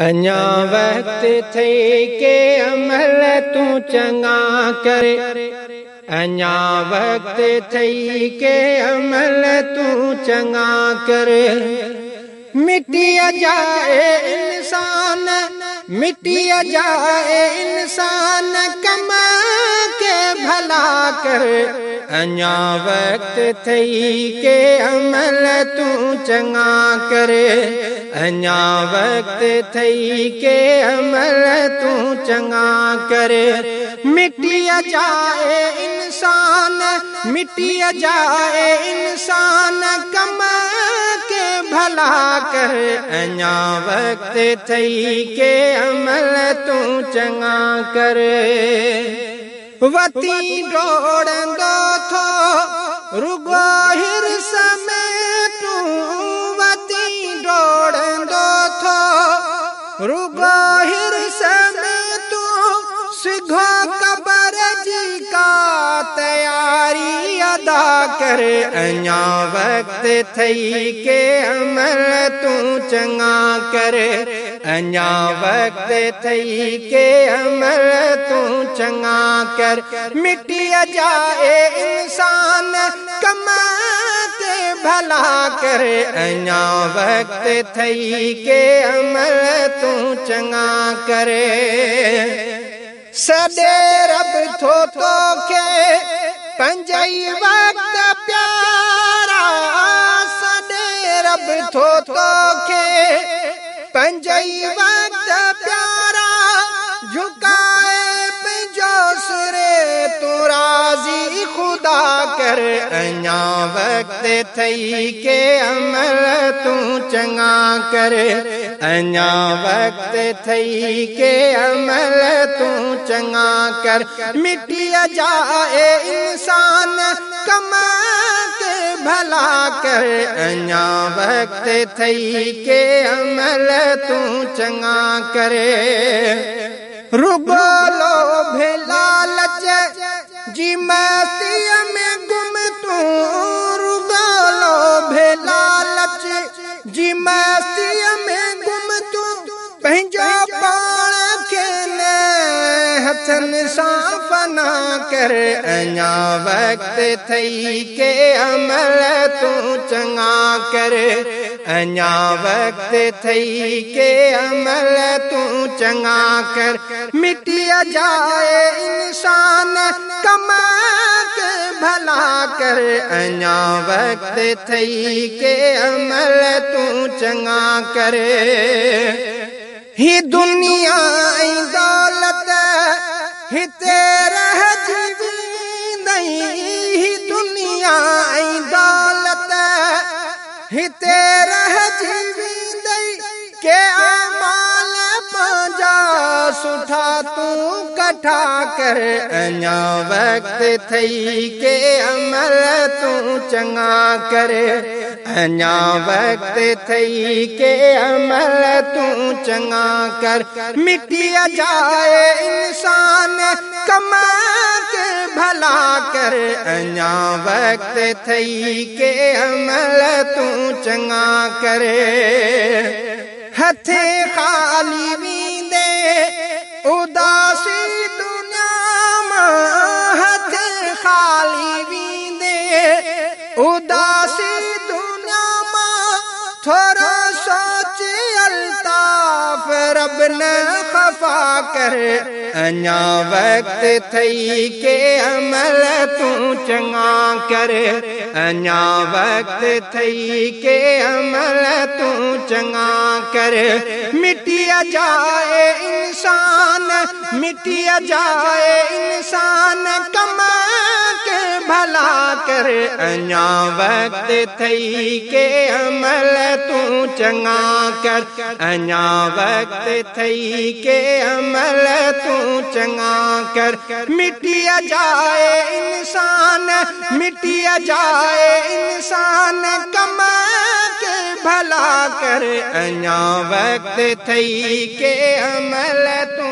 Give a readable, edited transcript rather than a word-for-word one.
अञा वक्त थई के अमल तू चंगा कर। अञा वक्त थई के अमल तू चंगा कर। मिटी जाए इंसान, मिटी जाए इंसान, कमा के भला कर। अञा वक्त थई के अमल तू चंगा कर। अञा वक्त थई के अमल तू चंगा कर। मिटी जाए इंसान, मिटी जाए इंसान, कमा के भला कर। अञा वक्त थई के अमल तू चंगा कर। वती डोड़ंदो थो रुगो हिरस में तू, वती डोड़ंदो थो रुगो हिरस में तू, सिघो कबर जी का तैयारी अदा कर। अञा वक्त थई के अमल तू चंगा कर। अञा वक्त थई के अमल तू चंगा कर। मिटी जाए इंसान, कमा के भला कर। अञा वक्त थई के अमल तू चंगा कर। सदे रब थो तोखे पंजई वक्त प्यारा, सदे रब थो तोखे पंजई वक्त प्यारा, झुकाए पंजो सुरे तू राजी खुदा कर। अञा वक्त थई के अमल तू चंगा कर। अञा वक्त थई के अमल तू चंगा कर। मिटी जाए इंसान, कमा के भला कर। अञा वक्त थई के अमल तू चंगा कर। रुगो लोभ लालच जी मस्ती में गुम तू, रुगो लोभ लालच जी मस्ती में गुम तू, पंहिंजो पाण खे हथन सां फना कर। अञा वक्त थई के अमल तू चंगा कर। अञा वक्त थई के अमल तू चंगा कर। मिटी जाए इंसान, कमा के भला कर। अञा वक्त थई के अमल तू चंगा कर। ही दुनिया दौलत हिते रह जीवींदई, ही दुनिया दौलत हिते रह जीवींदई, के अमाल पंहिंजा सुठा तू कठा कर। अञा वक्त थई के अमल तू चंगा कर। अञा वक्त थई के अमल तू चंगा कर। मिटी जाए इंसान, कमा के भला कर। अञा वक्त थई के अमल तू चंगा कर। हथे खाली वींदे उदासी दुनिया मां, हथे खाली वींदे उदासी दुनिया मां, थोरो सोच अल्ताफ रब न खफा कर। अञा वक्त थई के अमल तू चंगा कर। अञा वक्त थई के अमल तू चंगा कर। मिटी जाए इंसान, मिटी जाए इंसान, कमा के भला कर। अञा वक्त थई के अमल तू चंगा कर। अञा वक्त थई के अमल तू चंगा कर। मिटी जाए इंसान, मिटी जाए इंसान, कमा के भला कर। अञा वक्त थई के अमल तू